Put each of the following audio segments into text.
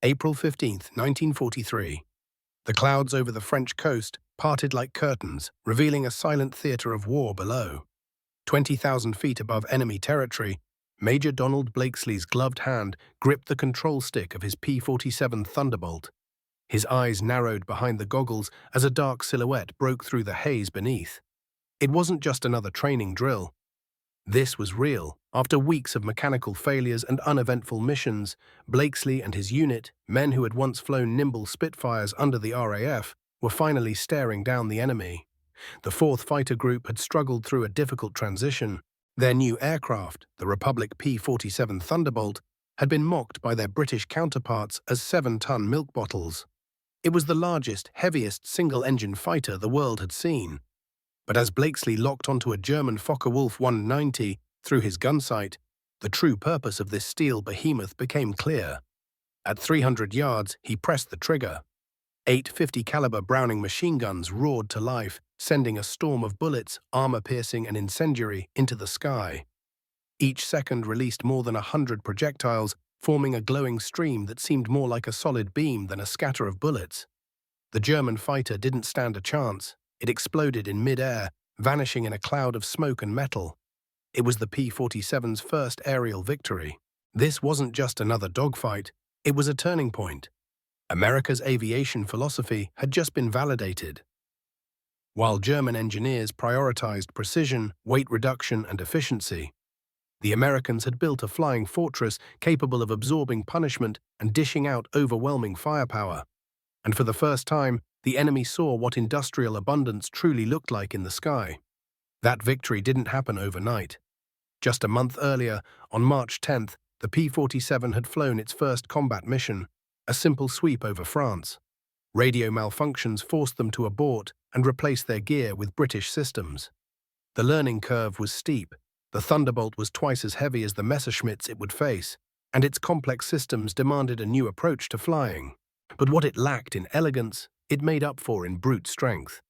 April 15, 1943. The clouds over the French coast parted like curtains, revealing a silent theatre of war below. 20,000 feet above enemy territory, Major Donald Blakesley's gloved hand gripped the control stick of his P-47 Thunderbolt. His eyes narrowed behind the goggles as a dark silhouette broke through the haze beneath. It wasn't just another training drill. This was real. After weeks of mechanical failures and uneventful missions, Blakesley and his unit, men who had once flown nimble Spitfires under the RAF, were finally staring down the enemy. The 4th Fighter Group had struggled through a difficult transition. Their new aircraft, the Republic P-47 Thunderbolt, had been mocked by their British counterparts as 7-ton milk bottles. It was the largest, heaviest single-engine fighter the world had seen. But as Blakesley locked onto a German Focke-Wulf 190 through his gun sight, the true purpose of this steel behemoth became clear. At 300 yards, he pressed the trigger. 8 50-caliber Browning machine guns roared to life, sending a storm of bullets, armor-piercing and incendiary, into the sky. Each second released more than 100 projectiles, forming a glowing stream that seemed more like a solid beam than a scatter of bullets. The German fighter didn't stand a chance. It exploded in mid-air, vanishing in a cloud of smoke and metal. It was the P-47's first aerial victory. This wasn't just another dogfight, it was a turning point. America's aviation philosophy had just been validated. While German engineers prioritized precision, weight reduction, and efficiency, the Americans had built a flying fortress capable of absorbing punishment and dishing out overwhelming firepower. And for the first time, the enemy saw what industrial abundance truly looked like in the sky. That victory didn't happen overnight. Just a month earlier, on March 10th, the P-47 had flown its first combat mission, a simple sweep over France. Radio malfunctions forced them to abort and replace their gear with British systems. The learning curve was steep. The Thunderbolt was twice as heavy as the Messerschmitts it would face, and its complex systems demanded a new approach to flying. But what it lacked in elegance, it made up for in brute strength.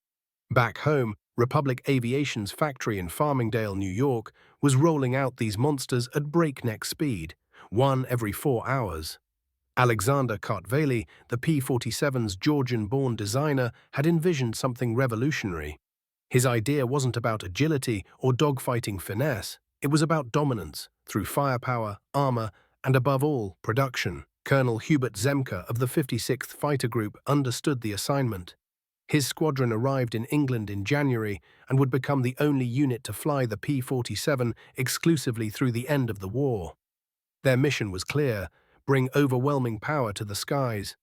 Back home, Republic Aviation's factory in Farmingdale, New York, was rolling out these monsters at breakneck speed, one every 4 hours. Alexander Kartveli, the P-47's Georgian-born designer, had envisioned something revolutionary. His idea wasn't about agility or dogfighting finesse. It was about dominance, through firepower, armor, and above all, production. Colonel Hubert Zemke of the 56th Fighter Group understood the assignment. His squadron arrived in England in January and would become the only unit to fly the P-47 exclusively through the end of the war. Their mission was clear: bring overwhelming power to the skies.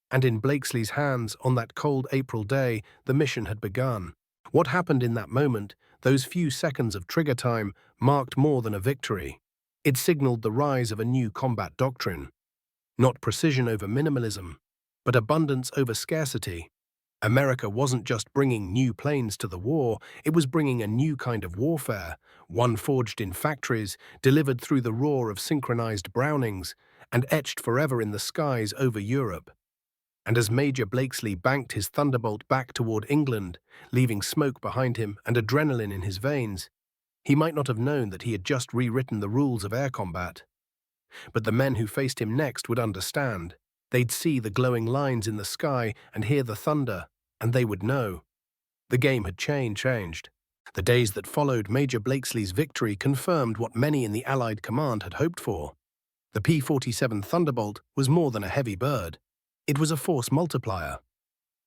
And in Blakesley's hands, on that cold April day, the mission had begun. What happened in that moment, those few seconds of trigger time, marked more than a victory. It signaled the rise of a new combat doctrine. Not precision over minimalism, but abundance over scarcity. America wasn't just bringing new planes to the war, it was bringing a new kind of warfare, one forged in factories, delivered through the roar of synchronized Brownings, and etched forever in the skies over Europe. And as Major Blakesley banked his Thunderbolt back toward England, leaving smoke behind him and adrenaline in his veins, he might not have known that he had just rewritten the rules of air combat. But the men who faced him next would understand. They'd see the glowing lines in the sky and hear the thunder, and they would know. The game had changed. The days that followed Major Blakesley's victory confirmed what many in the Allied command had hoped for. The P-47 Thunderbolt was more than a heavy bird. It was a force multiplier.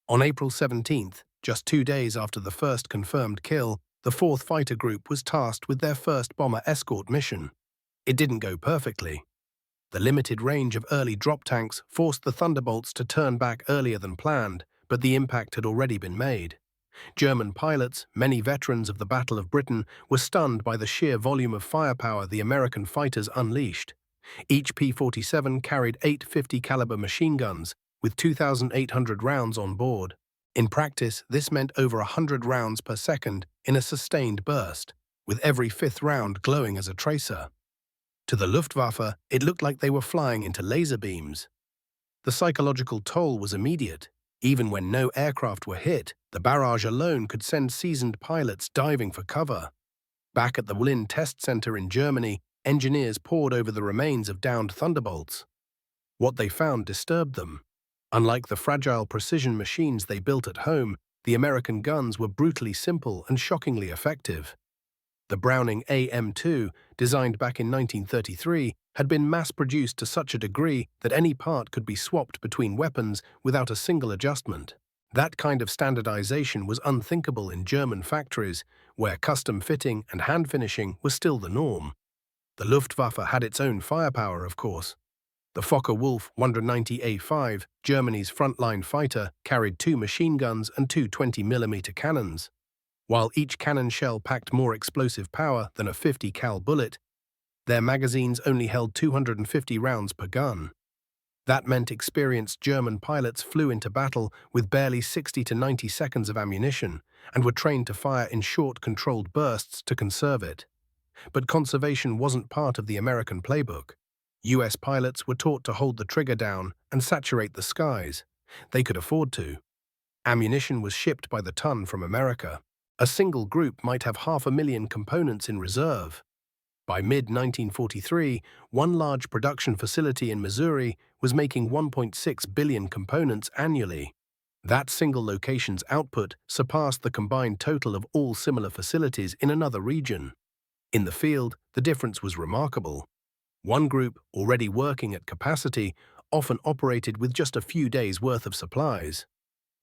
On April 17th, just 2 days after the first confirmed kill, the 4th Fighter Group was tasked with their first bomber escort mission. It didn't go perfectly. The limited range of early drop tanks forced the Thunderbolts to turn back earlier than planned, but the impact had already been made. German pilots, many veterans of the Battle of Britain, were stunned by the sheer volume of firepower the American fighters unleashed. Each P-47 carried 8 50-caliber machine guns, with 2,800 rounds on board. In practice, this meant over 100 rounds per second in a sustained burst, with every fifth round glowing as a tracer. To the Luftwaffe, it looked like they were flying into laser beams. The psychological toll was immediate. Even when no aircraft were hit, the barrage alone could send seasoned pilots diving for cover. Back at the Wlin Test Center in Germany, engineers pored over the remains of downed Thunderbolts. What they found disturbed them. Unlike the fragile precision machines they built at home, the American guns were brutally simple and shockingly effective. The Browning AM-2, designed back in 1933, had been mass-produced to such a degree that any part could be swapped between weapons without a single adjustment. That kind of standardization was unthinkable in German factories, where custom fitting and hand finishing was still the norm. The Luftwaffe had its own firepower, of course. The Focke-Wulf 190A5, Germany's frontline fighter, carried 2 machine guns and 2 20mm cannons. While each cannon shell packed more explosive power than a 50 cal bullet, their magazines only held 250 rounds per gun. That meant experienced German pilots flew into battle with barely 60 to 90 seconds of ammunition and were trained to fire in short, controlled bursts to conserve it. But conservation wasn't part of the American playbook. US pilots were taught to hold the trigger down and saturate the skies. They could afford to. Ammunition was shipped by the ton from America. A single group might have 500,000 components in reserve. By mid-1943, one large production facility in Missouri was making 1.6 billion components annually. That single location's output surpassed the combined total of all similar facilities in another region. In the field, the difference was remarkable. One group, already working at capacity, often operated with just a few days' worth of supplies.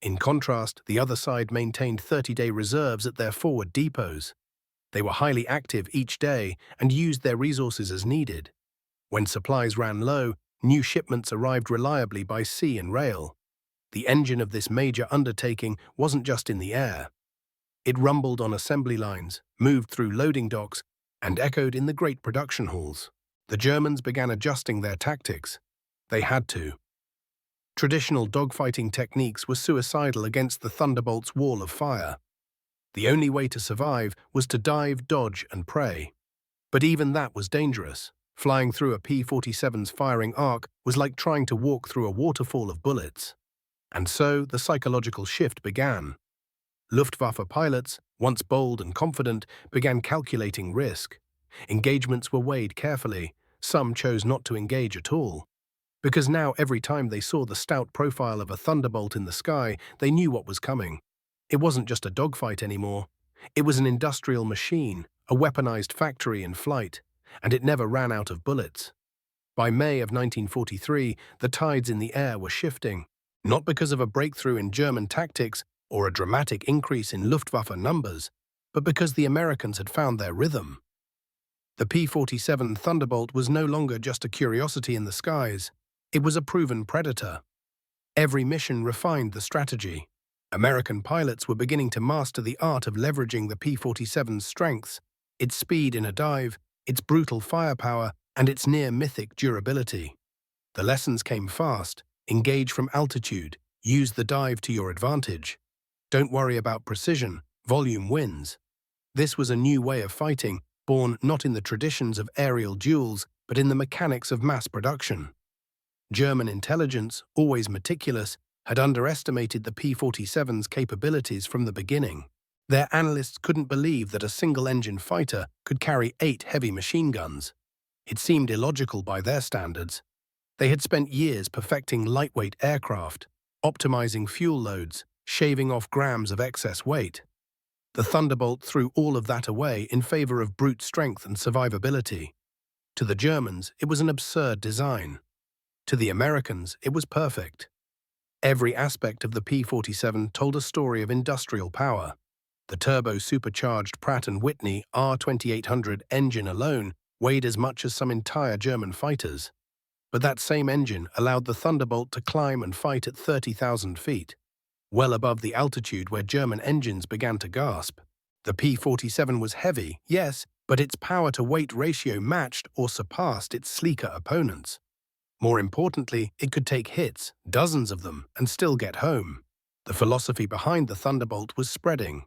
In contrast, the other side maintained 30-day reserves at their forward depots. They were highly active each day and used their resources as needed. When supplies ran low, new shipments arrived reliably by sea and rail. The engine of this major undertaking wasn't just in the air. It rumbled on assembly lines, moved through loading docks, and echoed in the great production halls. The Germans began adjusting their tactics. They had to. Traditional dogfighting techniques were suicidal against the Thunderbolt's wall of fire. The only way to survive was to dive, dodge, and pray. But even that was dangerous. Flying through a P-47's firing arc was like trying to walk through a waterfall of bullets. And so the psychological shift began. Luftwaffe pilots, once bold and confident, began calculating risk. Engagements were weighed carefully. Some chose not to engage at all. Because now every time they saw the stout profile of a Thunderbolt in the sky, they knew what was coming. It wasn't just a dogfight anymore. It was an industrial machine, a weaponized factory in flight, and it never ran out of bullets. By May of 1943, the tides in the air were shifting, not because of a breakthrough in German tactics or a dramatic increase in Luftwaffe numbers, but because the Americans had found their rhythm. The P-47 Thunderbolt was no longer just a curiosity in the skies. It was a proven predator. Every mission refined the strategy. American pilots were beginning to master the art of leveraging the P-47's strengths, its speed in a dive, its brutal firepower, and its near-mythic durability. The lessons came fast. Engage from altitude. Use the dive to your advantage. Don't worry about precision. Volume wins. This was a new way of fighting, born not in the traditions of aerial duels, but in the mechanics of mass production. German intelligence, always meticulous, had underestimated the P-47's capabilities from the beginning. Their analysts couldn't believe that a single-engine fighter could carry 8 heavy machine guns. It seemed illogical by their standards. They had spent years perfecting lightweight aircraft, optimizing fuel loads, shaving off grams of excess weight. The Thunderbolt threw all of that away in favor of brute strength and survivability. To the Germans, it was an absurd design. To the Americans, it was perfect. Every aspect of the P-47 told a story of industrial power. The turbo-supercharged Pratt & Whitney R2800 engine alone weighed as much as some entire German fighters. But that same engine allowed the Thunderbolt to climb and fight at 30,000 feet, well above the altitude where German engines began to gasp. The P-47 was heavy, yes, but its power-to-weight ratio matched or surpassed its sleeker opponents. More importantly, it could take hits, dozens of them, and still get home. The philosophy behind the Thunderbolt was spreading.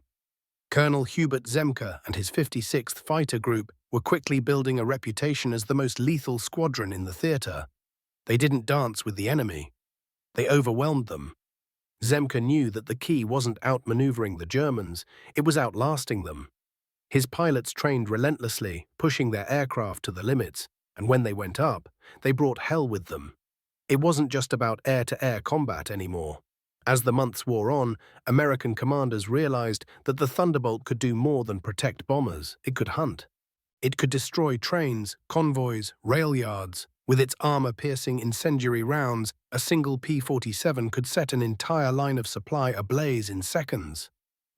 Colonel Hubert Zemke and his 56th Fighter Group were quickly building a reputation as the most lethal squadron in the theater. They didn't dance with the enemy. They overwhelmed them. Zemke knew that the key wasn't outmaneuvering the Germans, it was outlasting them. His pilots trained relentlessly, pushing their aircraft to the limits, and when they went up, they brought hell with them. It wasn't just about air-to-air combat anymore. As the months wore on, American commanders realized that the Thunderbolt could do more than protect bombers. It could hunt. It could destroy trains, convoys, rail yards. With its armor-piercing incendiary rounds, a single P-47 could set an entire line of supply ablaze in seconds.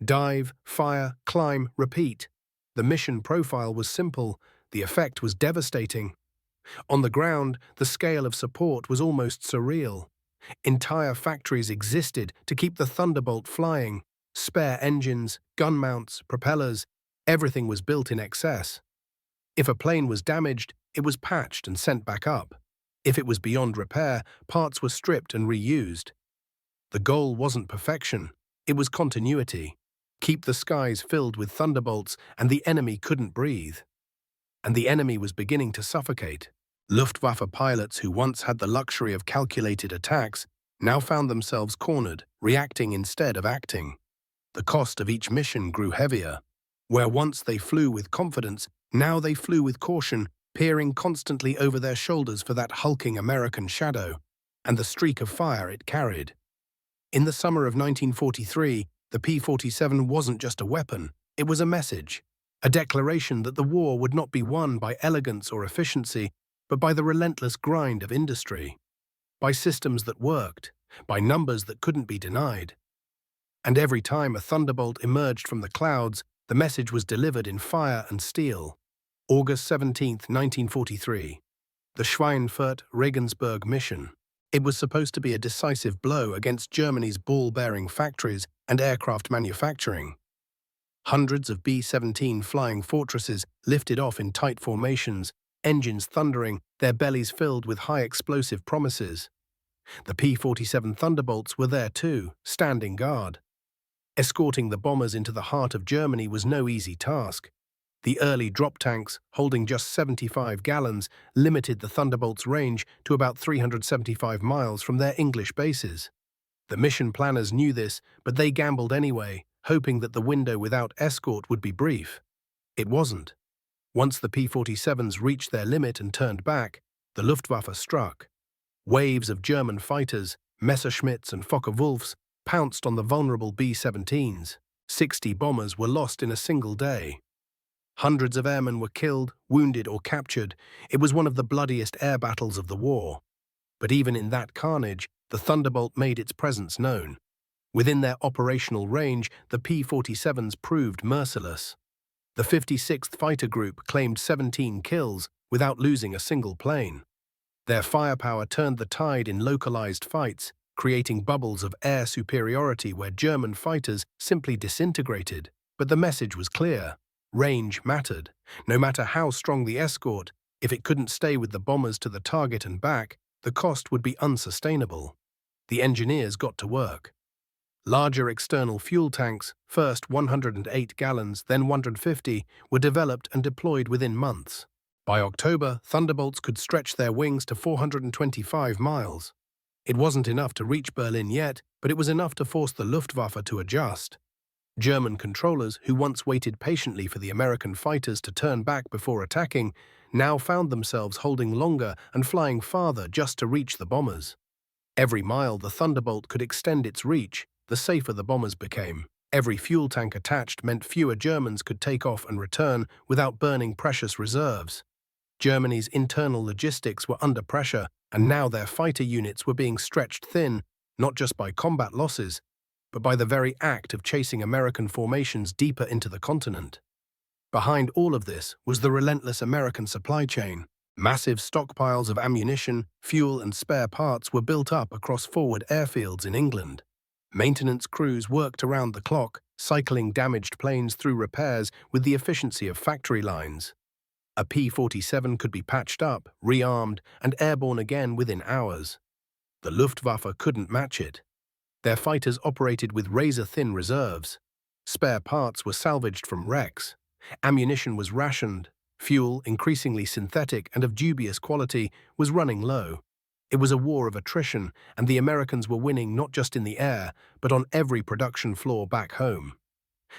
Dive, fire, climb, repeat. The mission profile was simple. The effect was devastating. On the ground, the scale of support was almost surreal. Entire factories existed to keep the Thunderbolt flying. Spare engines, gun mounts, propellers, everything was built in excess. If a plane was damaged, it was patched and sent back up. If it was beyond repair, parts were stripped and reused. The goal wasn't perfection, it was continuity. Keep the skies filled with Thunderbolts and the enemy couldn't breathe. And the enemy was beginning to suffocate. Luftwaffe pilots who once had the luxury of calculated attacks now found themselves cornered, reacting instead of acting. The cost of each mission grew heavier. Where once they flew with confidence, now they flew with caution, peering constantly over their shoulders for that hulking American shadow and the streak of fire it carried. In the summer of 1943, the P-47 wasn't just a weapon, it was a message, a declaration that the war would not be won by elegance or efficiency, but by the relentless grind of industry, by systems that worked, by numbers that couldn't be denied. And every time a Thunderbolt emerged from the clouds, the message was delivered in fire and steel. August 17, 1943. The Schweinfurt-Regensburg mission. It was supposed to be a decisive blow against Germany's ball-bearing factories and aircraft manufacturing. Hundreds of B-17 flying fortresses lifted off in tight formations, engines thundering, their bellies filled with high-explosive promises. The P-47 Thunderbolts were there too, standing guard. Escorting the bombers into the heart of Germany was no easy task. The early drop tanks, holding just 75 gallons, limited the Thunderbolt's range to about 375 miles from their English bases. The mission planners knew this, but they gambled anyway, hoping that the window without escort would be brief. It wasn't. Once the P-47s reached their limit and turned back, the Luftwaffe struck. Waves of German fighters, Messerschmitts and Focke-Wulfs, pounced on the vulnerable B-17s. 60 bombers were lost in a single day. Hundreds of airmen were killed, wounded or captured. It was one of the bloodiest air battles of the war. But even in that carnage, the Thunderbolt made its presence known. Within their operational range, the P-47s proved merciless. The 56th Fighter Group claimed 17 kills without losing a single plane. Their firepower turned the tide in localized fights, creating bubbles of air superiority where German fighters simply disintegrated. But the message was clear. Range mattered. No matter how strong the escort, if it couldn't stay with the bombers to the target and back, the cost would be unsustainable. The engineers got to work. Larger external fuel tanks, first 108 gallons, then 150, were developed and deployed within months. By October, Thunderbolts could stretch their wings to 425 miles. It wasn't enough to reach Berlin yet, but it was enough to force the Luftwaffe to adjust. German controllers, who once waited patiently for the American fighters to turn back before attacking, now found themselves holding longer and flying farther just to reach the bombers. Every mile the Thunderbolt could extend its reach, the safer the bombers became. Every fuel tank attached meant fewer Germans could take off and return without burning precious reserves. Germany's internal logistics were under pressure, and now their fighter units were being stretched thin, not just by combat losses, but by the very act of chasing American formations deeper into the continent. Behind all of this was the relentless American supply chain. Massive stockpiles of ammunition, fuel and spare parts were built up across forward airfields in England. Maintenance crews worked around the clock, cycling damaged planes through repairs with the efficiency of factory lines. A P-47 could be patched up, rearmed, and airborne again within hours. The Luftwaffe couldn't match it. Their fighters operated with razor-thin reserves. Spare parts were salvaged from wrecks. Ammunition was rationed. Fuel, increasingly synthetic and of dubious quality, was running low. It was a war of attrition, and the Americans were winning not just in the air, but on every production floor back home.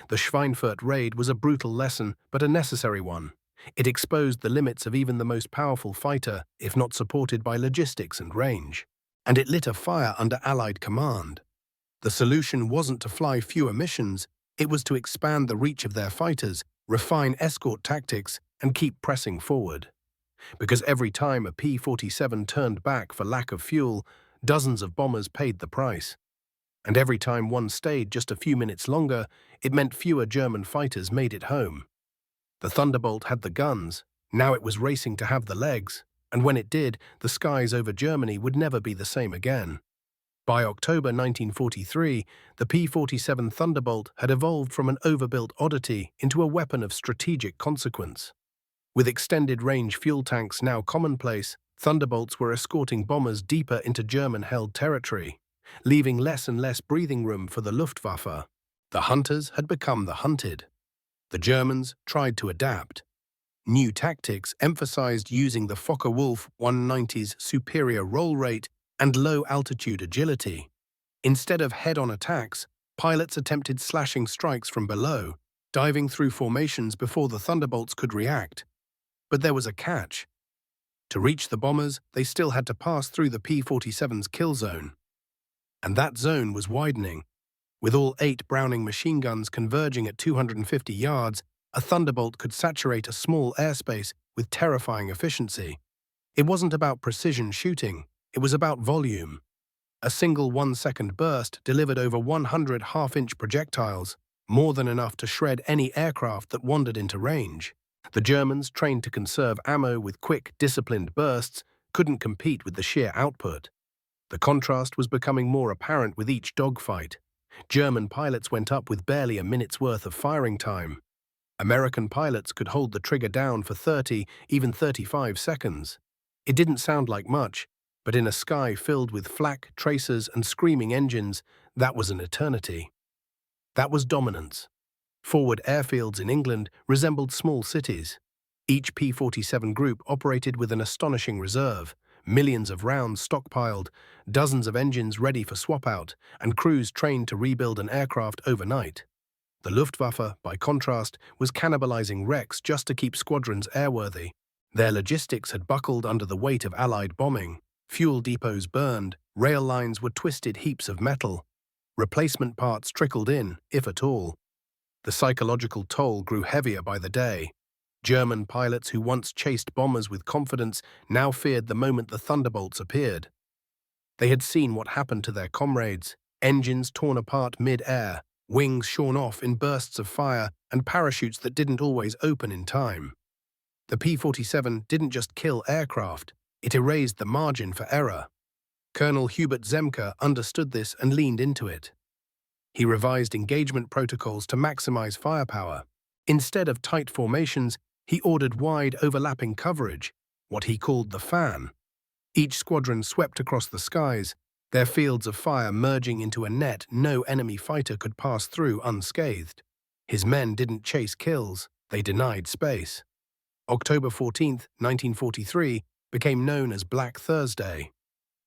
The Schweinfurt raid was a brutal lesson, but a necessary one. It exposed the limits of even the most powerful fighter, if not supported by logistics and range. and it lit a fire under Allied command. The solution wasn't to fly fewer missions, it was to expand the reach of their fighters, refine escort tactics, and keep pressing forward. Because every time a P-47 turned back for lack of fuel, dozens of bombers paid the price. And every time one stayed just a few minutes longer, it meant fewer German fighters made it home. The Thunderbolt had the guns, now it was racing to have the legs, and when it did, the skies over Germany would never be the same again. By October 1943, the P-47 Thunderbolt had evolved from an overbuilt oddity into a weapon of strategic consequence. With extended-range fuel tanks now commonplace, Thunderbolts were escorting bombers deeper into German-held territory, leaving less and less breathing room for the Luftwaffe. The hunters had become the hunted. The Germans tried to adapt. New tactics emphasized using the Focke-Wulf 190's superior roll rate and low-altitude agility. Instead of head-on attacks, pilots attempted slashing strikes from below, diving through formations before the Thunderbolts could react. But there was a catch. To reach the bombers, they still had to pass through the P-47's kill zone. And that zone was widening. With all 8 Browning machine guns converging at 250 yards, a Thunderbolt could saturate a small airspace with terrifying efficiency. It wasn't about precision shooting, it was about volume. A single 1-second burst delivered over 100 half-inch projectiles, more than enough to shred any aircraft that wandered into range. The Germans, trained to conserve ammo with quick, disciplined bursts, couldn't compete with the sheer output. The contrast was becoming more apparent with each dogfight. German pilots went up with barely a minute's worth of firing time. American pilots could hold the trigger down for 30, even 35 seconds. It didn't sound like much, but in a sky filled with flak, tracers, and screaming engines, that was an eternity. That was dominance. Forward airfields in England resembled small cities. Each P-47 group operated with an astonishing reserve, millions of rounds stockpiled, dozens of engines ready for swap-out, and crews trained to rebuild an aircraft overnight. The Luftwaffe, by contrast, was cannibalizing wrecks just to keep squadrons airworthy. Their logistics had buckled under the weight of Allied bombing. Fuel depots burned, rail lines were twisted heaps of metal. Replacement parts trickled in, if at all. The psychological toll grew heavier by the day. German pilots who once chased bombers with confidence now feared the moment the Thunderbolts appeared. They had seen what happened to their comrades: engines torn apart mid-air, wings shorn off in bursts of fire, and parachutes that didn't always open in time. The P-47 didn't just kill aircraft, it erased the margin for error. Colonel Hubert Zemke understood this and leaned into it. He revised engagement protocols to maximize firepower. Instead of tight formations, he ordered wide, overlapping coverage, what he called the fan. Each squadron swept across the skies, their fields of fire merging into a net no enemy fighter could pass through unscathed. His men didn't chase kills, they denied space. October 14, 1943, became known as Black Thursday.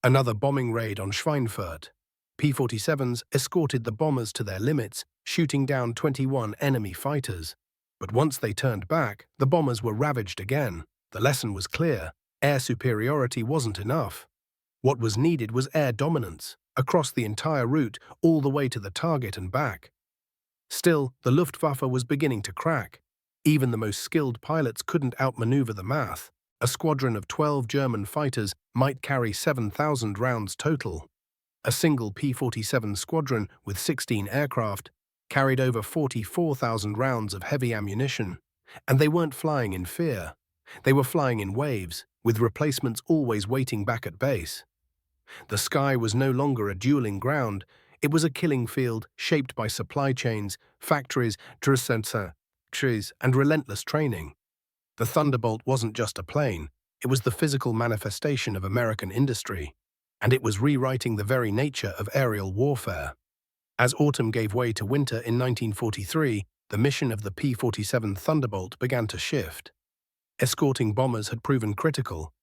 Another bombing raid on Schweinfurt. P-47s escorted the bombers to their limits, shooting down 21 enemy fighters. But once they turned back, the bombers were ravaged again. The lesson was clear: air superiority wasn't enough. What was needed was air dominance, across the entire route, all the way to the target and back. Still, the Luftwaffe was beginning to crack. Even the most skilled pilots couldn't outmaneuver the math. A squadron of 12 German fighters might carry 7,000 rounds total. A single P-47 squadron with 16 aircraft carried over 44,000 rounds of heavy ammunition. And they weren't flying in fear. They were flying in waves, with replacements always waiting back at base. The sky was no longer a dueling ground. It was a killing field shaped by supply chains, factories, trees, and relentless training. The Thunderbolt wasn't just a plane, it was the physical manifestation of American industry, and it was rewriting the very nature of aerial warfare. As autumn gave way to winter in 1943, the mission of the P-47 Thunderbolt began to shift. Escorting bombers had proven critical,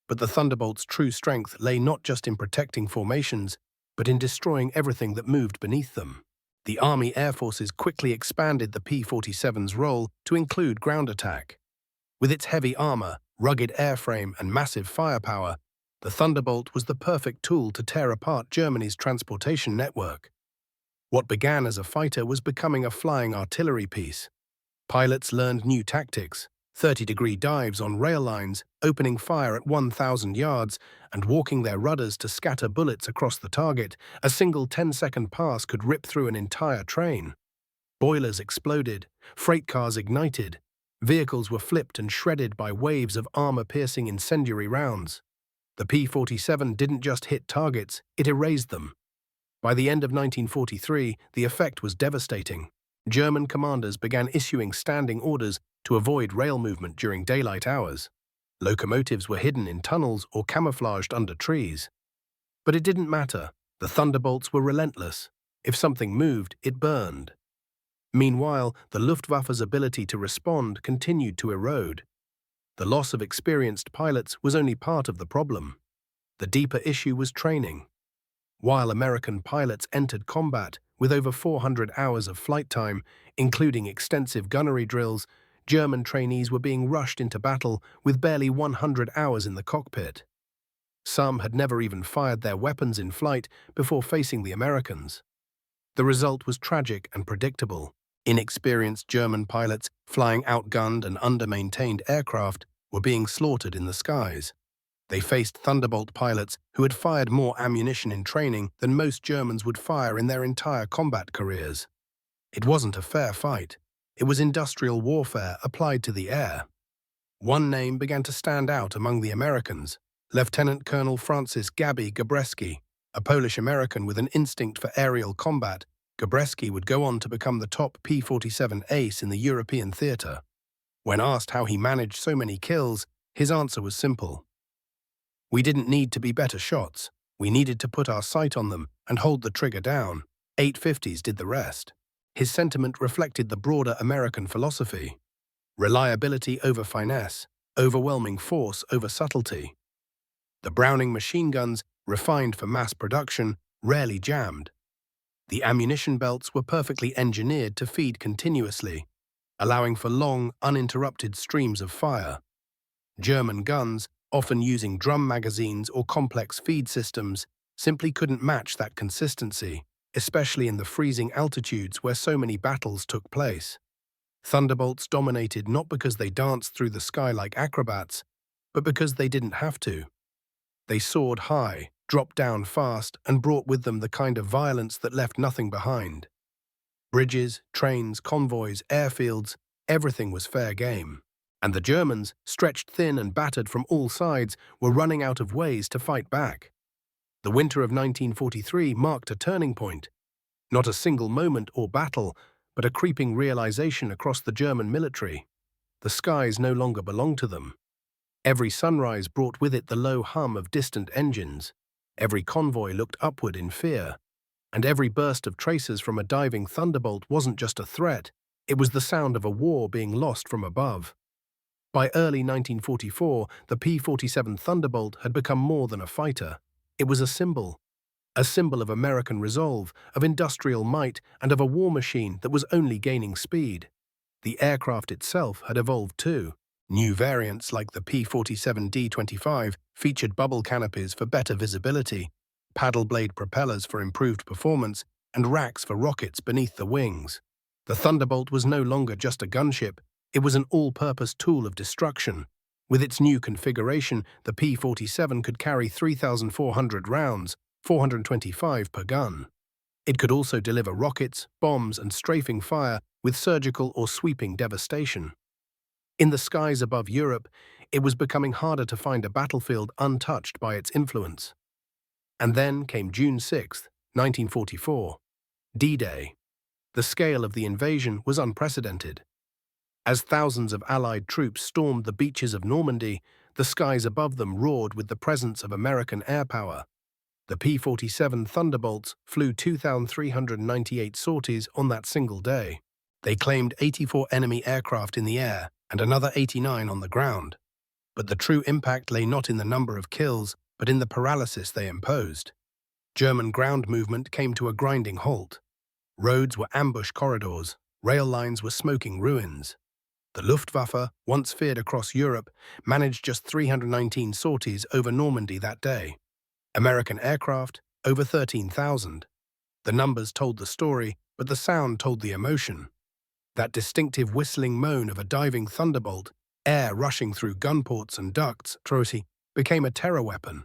but the Thunderbolt's true strength lay not just in protecting formations, but in destroying everything that moved beneath them. The Army Air Forces quickly expanded the P-47's role to include ground attack. With its heavy armor, rugged airframe, and massive firepower, The Thunderbolt was the perfect tool to tear apart Germany's transportation network. What began as a fighter was becoming a flying artillery piece. Pilots learned new tactics, 30-degree dives on rail lines, opening fire at 1,000 yards, and walking their rudders to scatter bullets across the target. A single 10-second pass could rip through an entire train. Boilers exploded, freight cars ignited, vehicles were flipped and shredded by waves of armor-piercing incendiary rounds. The P-47 didn't just hit targets, it erased them. By the end of 1943, the effect was devastating. German commanders began issuing standing orders to avoid rail movement during daylight hours. Locomotives were hidden in tunnels or camouflaged under trees. But it didn't matter. The Thunderbolts were relentless. If something moved, it burned. Meanwhile, the Luftwaffe's ability to respond continued to erode. The loss of experienced pilots was only part of the problem. The deeper issue was training. While American pilots entered combat with over 400 hours of flight time, including extensive gunnery drills, German trainees were being rushed into battle with barely 100 hours in the cockpit. Some had never even fired their weapons in flight before facing the Americans. The result was tragic and predictable. Inexperienced German pilots flying outgunned and under-maintained aircraft were being slaughtered in the skies. They faced Thunderbolt pilots who had fired more ammunition in training than most Germans would fire in their entire combat careers. It wasn't a fair fight. It was industrial warfare applied to the air. One name began to stand out among the Americans: Lieutenant Colonel Francis "Gabby" Gabreski, a Polish-American with an instinct for aerial combat. Gabreski would go on to become the top P-47 ace in the European theater. When asked how he managed so many kills, his answer was simple. "We didn't need to be better shots. We needed to put our sight on them and hold the trigger down. 850s did the rest." His sentiment reflected the broader American philosophy: reliability over finesse, overwhelming force over subtlety. The Browning machine guns, refined for mass production, rarely jammed. The ammunition belts were perfectly engineered to feed continuously, allowing for long, uninterrupted streams of fire. German guns, often using drum magazines or complex feed systems, simply couldn't match that consistency, especially in the freezing altitudes where so many battles took place. Thunderbolts dominated not because they danced through the sky like acrobats, but because they didn't have to. They soared high, dropped down fast, and brought with them the kind of violence that left nothing behind. Bridges, trains, convoys, airfields, everything was fair game. And the Germans, stretched thin and battered from all sides, were running out of ways to fight back. The winter of 1943 marked a turning point. Not a single moment or battle, but a creeping realization across the German military. The skies no longer belonged to them. Every sunrise brought with it the low hum of distant engines. Every convoy looked upward in fear. And every burst of tracers from a diving Thunderbolt wasn't just a threat, it was the sound of a war being lost from above. By early 1944, the P-47 Thunderbolt had become more than a fighter. It was a symbol of American resolve, of industrial might, and of a war machine that was only gaining speed. The aircraft itself had evolved too. New variants like the P-47D-25 featured bubble canopies for better visibility, paddle blade propellers for improved performance, and racks for rockets beneath the wings. The Thunderbolt was no longer just a gunship, it was an all-purpose tool of destruction. With its new configuration, the P-47 could carry 3,400 rounds, 425 per gun. It could also deliver rockets, bombs, and strafing fire with surgical or sweeping devastation. In the skies above Europe, it was becoming harder to find a battlefield untouched by its influence. And then came June 6, 1944, D-Day. The scale of the invasion was unprecedented. As thousands of Allied troops stormed the beaches of Normandy, the skies above them roared with the presence of American air power. The P-47 Thunderbolts flew 2,398 sorties on that single day. They claimed 84 enemy aircraft in the air and another 89 on the ground. But the true impact lay not in the number of kills, but in the paralysis they imposed. German ground movement came to a grinding halt. Roads were ambush corridors, rail lines were smoking ruins. The Luftwaffe, once feared across Europe, managed just 319 sorties over Normandy that day. American aircraft, over 13,000. The numbers told the story, but the sound told the emotion. That distinctive whistling moan of a diving Thunderbolt, air rushing through gunports and ducts, became a terror weapon.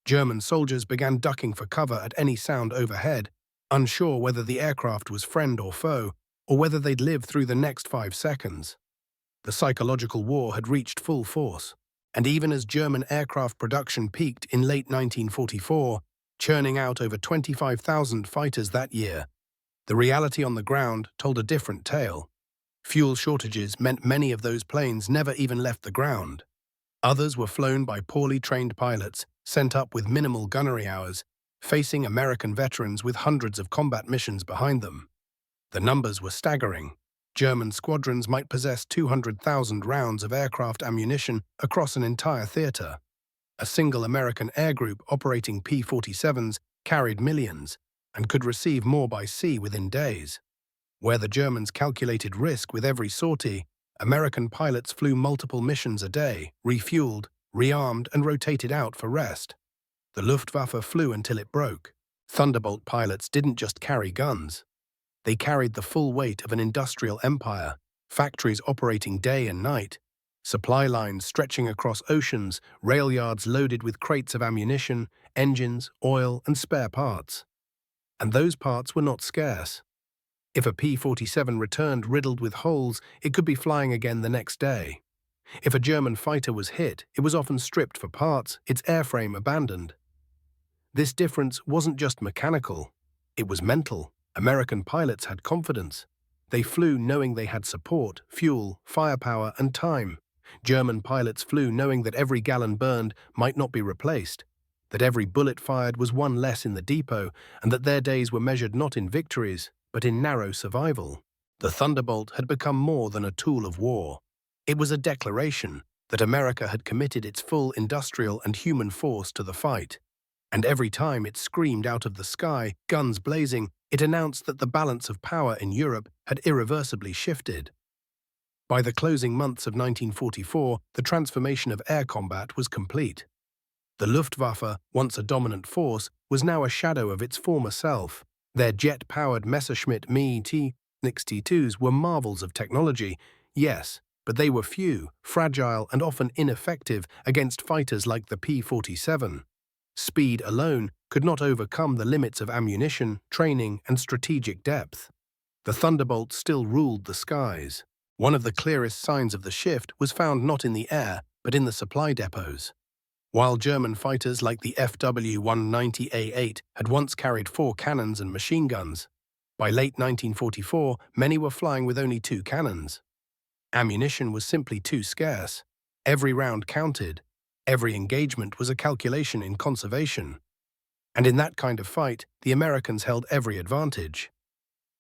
German soldiers began ducking for cover at any sound overhead, unsure whether the aircraft was friend or foe, or whether they'd live through the next 5 seconds. The psychological war had reached full force, and even as German aircraft production peaked in late 1944, churning out over 25,000 fighters that year, the reality on the ground told a different tale. Fuel shortages meant many of those planes never even left the ground. Others were flown by poorly trained pilots, sent up with minimal gunnery hours, facing American veterans with hundreds of combat missions behind them. The numbers were staggering. German squadrons might possess 200,000 rounds of aircraft ammunition across an entire theater. A single American air group operating P-47s carried millions and could receive more by sea within days. Where the Germans calculated risk with every sortie, American pilots flew multiple missions a day, refueled, rearmed, and rotated out for rest. The Luftwaffe flew until it broke. Thunderbolt pilots didn't just carry guns. They carried the full weight of an industrial empire, factories operating day and night, supply lines stretching across oceans, rail yards loaded with crates of ammunition, engines, oil, and spare parts. And those parts were not scarce. If a P-47 returned riddled with holes, it could be flying again the next day. If a German fighter was hit, it was often stripped for parts, its airframe abandoned. This difference wasn't just mechanical, it was mental. American pilots had confidence. They flew knowing they had support, fuel, firepower, and time. German pilots flew knowing that every gallon burned might not be replaced, that every bullet fired was one less in the depot, and that their days were measured not in victories, but in narrow survival. The Thunderbolt had become more than a tool of war. It was a declaration that America had committed its full industrial and human force to the fight. And every time it screamed out of the sky, guns blazing, it announced that the balance of power in Europe had irreversibly shifted. By the closing months of 1944, the transformation of air combat was complete. The Luftwaffe, once a dominant force, was now a shadow of its former self. Their jet-powered Messerschmitt Me-T-62s were marvels of technology, yes, but they were few, fragile, and often ineffective against fighters like the P-47. Speed alone could not overcome the limits of ammunition, training, and strategic depth. The Thunderbolt still ruled the skies. One of the clearest signs of the shift was found not in the air, but in the supply depots. While German fighters like the FW-190A8 had once carried 4 cannons and machine guns, by late 1944, many were flying with only 2 cannons. Ammunition was simply too scarce. Every round counted. Every engagement was a calculation in conservation. And in that kind of fight, the Americans held every advantage.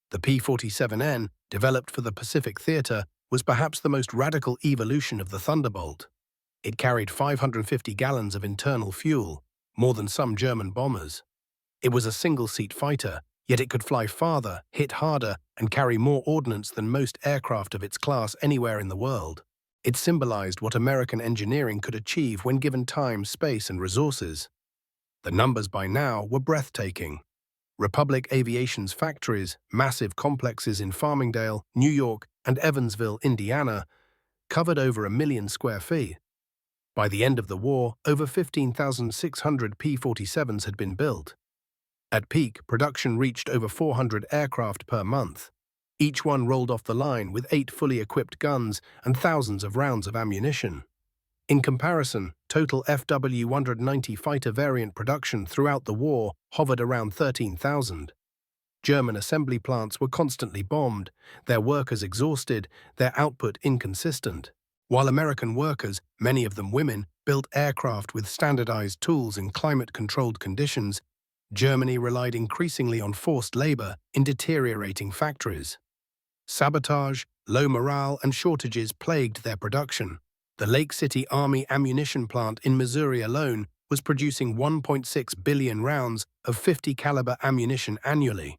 The P-47N, developed for the Pacific Theater, was perhaps the most radical evolution of the Thunderbolt. It carried 550 gallons of internal fuel, more than some German bombers. It was a single-seat fighter, yet it could fly farther, hit harder, and carry more ordnance than most aircraft of its class anywhere in the world. It symbolized what American engineering could achieve when given time, space, and resources. The numbers by now were breathtaking. Republic Aviation's factories, massive complexes in Farmingdale, New York, and Evansville, Indiana, covered over 1 million square feet. By the end of the war, over 15,600 P-47s had been built. At peak, production reached over 400 aircraft per month. Each one rolled off the line with 8 fully equipped guns and thousands of rounds of ammunition. In comparison, total FW-190 fighter variant production throughout the war hovered around 13,000. German assembly plants were constantly bombed, their workers exhausted, their output inconsistent. While American workers, many of them women, built aircraft with standardized tools in climate-controlled conditions, Germany relied increasingly on forced labor in deteriorating factories. Sabotage, low morale, and shortages plagued their production. The Lake City Army ammunition plant in Missouri alone was producing 1.6 billion rounds of .50 caliber ammunition annually.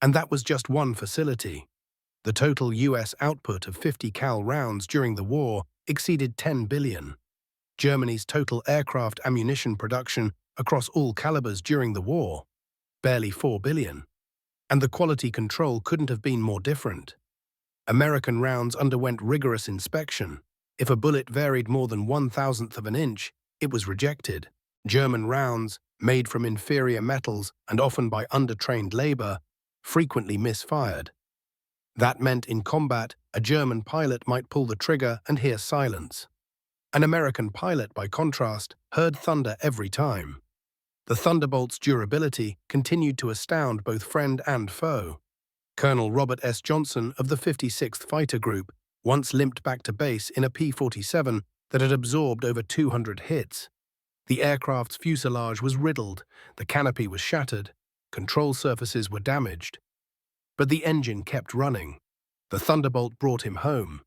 And that was just one facility. The total US output of 50 cal rounds during the war exceeded 10 billion. Germany's total aircraft ammunition production across all calibers during the war, barely 4 billion. And the quality control couldn't have been more different. American rounds underwent rigorous inspection. If a bullet varied more than 1/1000th of an inch, it was rejected. German rounds, made from inferior metals and often by undertrained labor, frequently misfired. That meant in combat, a German pilot might pull the trigger and hear silence. An American pilot, by contrast, heard thunder every time. The Thunderbolt's durability continued to astound both friend and foe. Colonel Robert S. Johnson of the 56th Fighter Group once limped back to base in a P-47 that had absorbed over 200 hits. The aircraft's fuselage was riddled, the canopy was shattered, control surfaces were damaged. But the engine kept running. The Thunderbolt brought him home.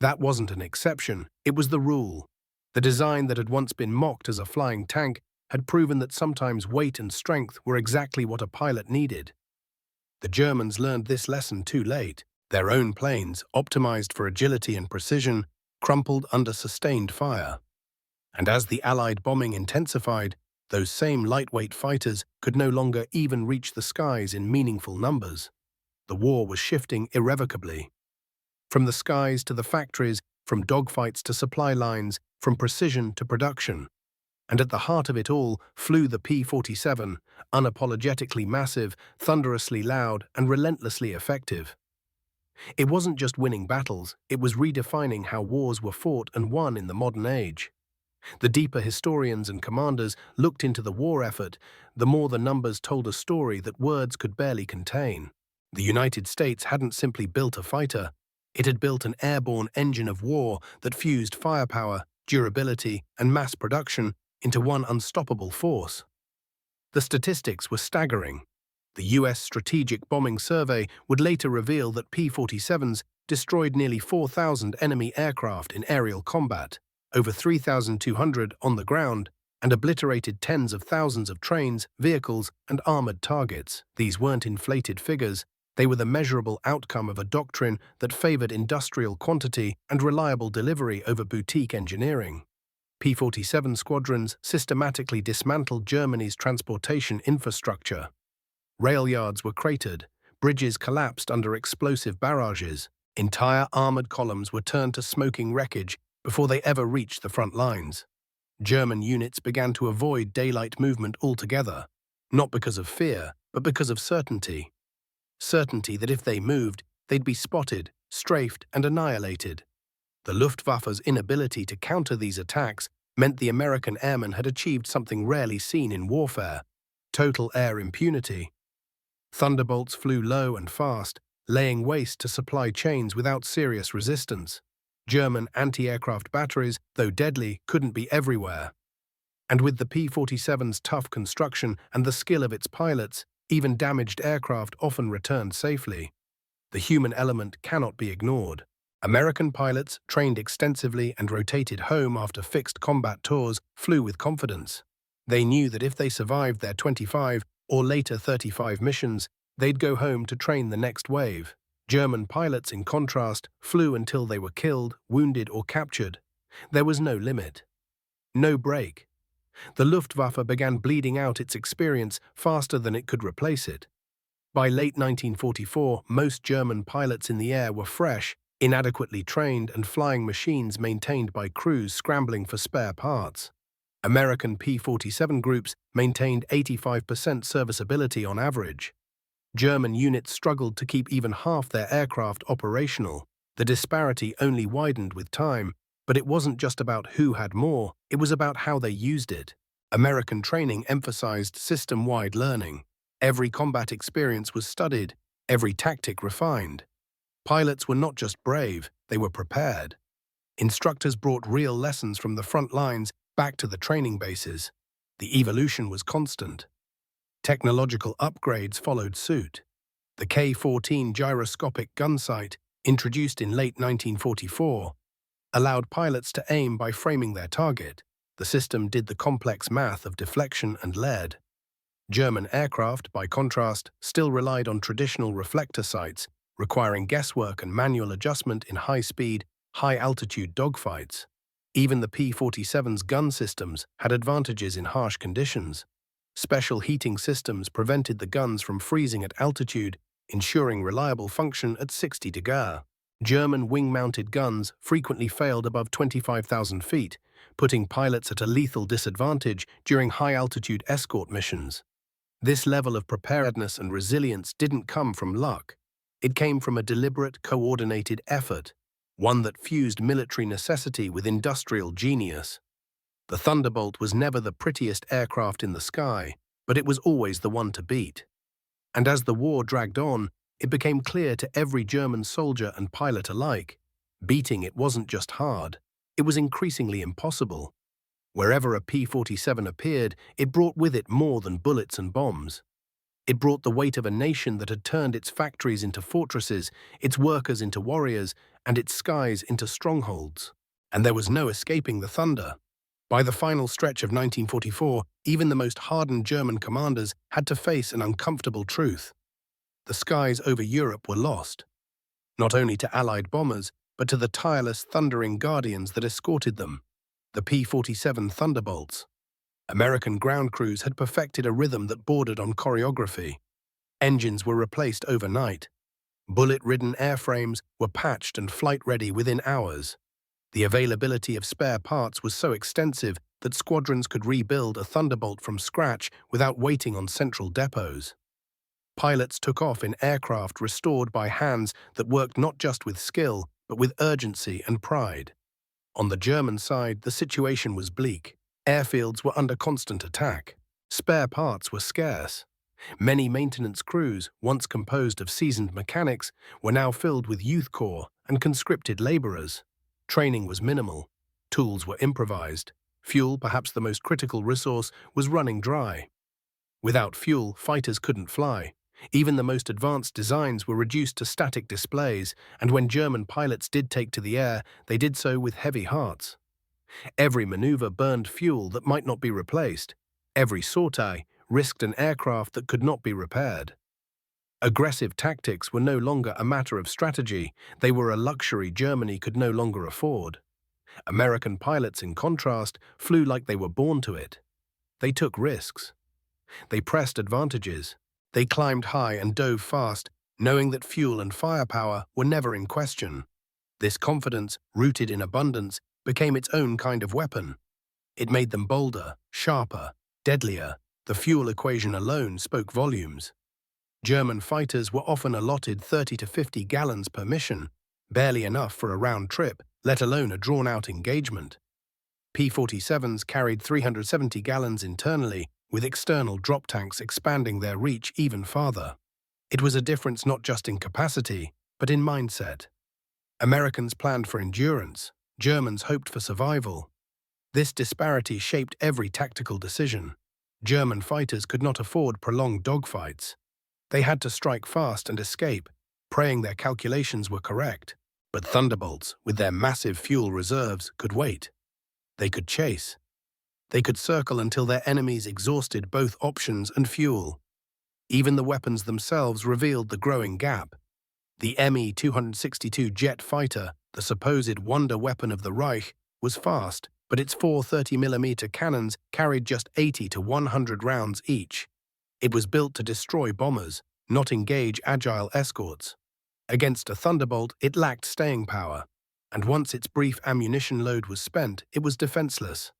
That wasn't an exception, it was the rule. The design that had once been mocked as a flying tank had proven that sometimes weight and strength were exactly what a pilot needed. The Germans learned this lesson too late. Their own planes, optimized for agility and precision, crumpled under sustained fire. And as the Allied bombing intensified, those same lightweight fighters could no longer even reach the skies in meaningful numbers. The war was shifting irrevocably. From the skies to the factories, from dogfights to supply lines, from precision to production. And at the heart of it all flew the P-47, unapologetically massive, thunderously loud, and relentlessly effective. It wasn't just winning battles, it was redefining how wars were fought and won in the modern age. The deeper historians and commanders looked into the war effort, the more the numbers told a story that words could barely contain. The United States hadn't simply built a fighter, it had built an airborne engine of war that fused firepower, durability, and mass production into one unstoppable force. The statistics were staggering. The US Strategic Bombing Survey would later reveal that P-47s destroyed nearly 4,000 enemy aircraft in aerial combat, over 3,200 on the ground, and obliterated tens of thousands of trains, vehicles, and armored targets. These weren't inflated figures, they were the measurable outcome of a doctrine that favored industrial quantity and reliable delivery over boutique engineering. P-47 squadrons systematically dismantled Germany's transportation infrastructure. Rail yards were cratered, bridges collapsed under explosive barrages, entire armored columns were turned to smoking wreckage before they ever reached the front lines. German units began to avoid daylight movement altogether, not because of fear, but because of certainty. Certainty that if they moved, they'd be spotted, strafed, and annihilated. The Luftwaffe's inability to counter these attacks meant the American airmen had achieved something rarely seen in warfare: total air impunity. Thunderbolts flew low and fast, laying waste to supply chains without serious resistance. German anti-aircraft batteries, though deadly, couldn't be everywhere. And with the P-47's tough construction and the skill of its pilots, even damaged aircraft often returned safely. The human element cannot be ignored. American pilots, trained extensively and rotated home after fixed combat tours, flew with confidence. They knew that if they survived their 25 or later 35 missions, they'd go home to train the next wave. German pilots, in contrast, flew until they were killed, wounded, or captured. There was no limit. No break. The Luftwaffe began bleeding out its experience faster than it could replace it. By late 1944, most German pilots in the air were fresh, inadequately trained, and flying machines maintained by crews scrambling for spare parts. American P-47 groups maintained 85% serviceability on average. German units struggled to keep even half their aircraft operational. The disparity only widened with time, but it wasn't just about who had more, it was about how they used it. American training emphasized system-wide learning. Every combat experience was studied, every tactic refined. Pilots were not just brave, they were prepared. Instructors brought real lessons from the front lines back to the training bases. The evolution was constant. Technological upgrades followed suit. The K-14 gyroscopic gun sight, introduced in late 1944, allowed pilots to aim by framing their target. The system did the complex math of deflection and lead. German aircraft, by contrast, still relied on traditional reflector sights, requiring guesswork and manual adjustment in high-speed, high-altitude dogfights. Even the P-47's gun systems had advantages in harsh conditions. Special heating systems prevented the guns from freezing at altitude, ensuring reliable function at 60 degrees. German wing-mounted guns frequently failed above 25,000 feet, putting pilots at a lethal disadvantage during high-altitude escort missions. This level of preparedness and resilience didn't come from luck. It came from a deliberate, coordinated effort, one that fused military necessity with industrial genius. The Thunderbolt was never the prettiest aircraft in the sky, but it was always the one to beat. And as the war dragged on, it became clear to every German soldier and pilot alike, beating it wasn't just hard, it was increasingly impossible. Wherever a P-47 appeared, it brought with it more than bullets and bombs. It brought the weight of a nation that had turned its factories into fortresses, its workers into warriors, and its skies into strongholds. And there was no escaping the thunder. By the final stretch of 1944, even the most hardened German commanders had to face an uncomfortable truth. The skies over Europe were lost, not only to Allied bombers, but to the tireless, thundering guardians that escorted them, the P-47 Thunderbolts. American ground crews had perfected a rhythm that bordered on choreography. Engines were replaced overnight. Bullet-ridden airframes were patched and flight-ready within hours. The availability of spare parts was so extensive that squadrons could rebuild a Thunderbolt from scratch without waiting on central depots. Pilots took off in aircraft restored by hands that worked not just with skill, but with urgency and pride. On the German side, the situation was bleak. Airfields were under constant attack. Spare parts were scarce. Many maintenance crews, once composed of seasoned mechanics, were now filled with youth corps and conscripted laborers. Training was minimal. Tools were improvised. Fuel, perhaps the most critical resource, was running dry. Without fuel, fighters couldn't fly. Even the most advanced designs were reduced to static displays, and when German pilots did take to the air, they did so with heavy hearts. Every maneuver burned fuel that might not be replaced. Every sortie risked an aircraft that could not be repaired. Aggressive tactics were no longer a matter of strategy, they were a luxury Germany could no longer afford. American pilots, in contrast, flew like they were born to it. They took risks. They pressed advantages. They climbed high and dove fast, knowing that fuel and firepower were never in question. This confidence, rooted in abundance, became its own kind of weapon. It made them bolder, sharper, deadlier. The fuel equation alone spoke volumes. German fighters were often allotted 30 to 50 gallons per mission, barely enough for a round trip, let alone a drawn-out engagement. P-47s carried 370 gallons internally, with external drop tanks expanding their reach even farther. It was a difference not just in capacity, but in mindset. Americans planned for endurance, Germans hoped for survival. This disparity shaped every tactical decision. German fighters could not afford prolonged dogfights. They had to strike fast and escape, praying their calculations were correct. But Thunderbolts, with their massive fuel reserves, could wait. They could chase. They could circle until their enemies exhausted both options and fuel. Even the weapons themselves revealed the growing gap. The Me-262 jet fighter, the supposed wonder weapon of the Reich, was fast, but its 4 30mm cannons carried just 80 to 100 rounds each. It was built to destroy bombers, not engage agile escorts. Against a Thunderbolt, it lacked staying power, and once its brief ammunition load was spent, it was defenseless.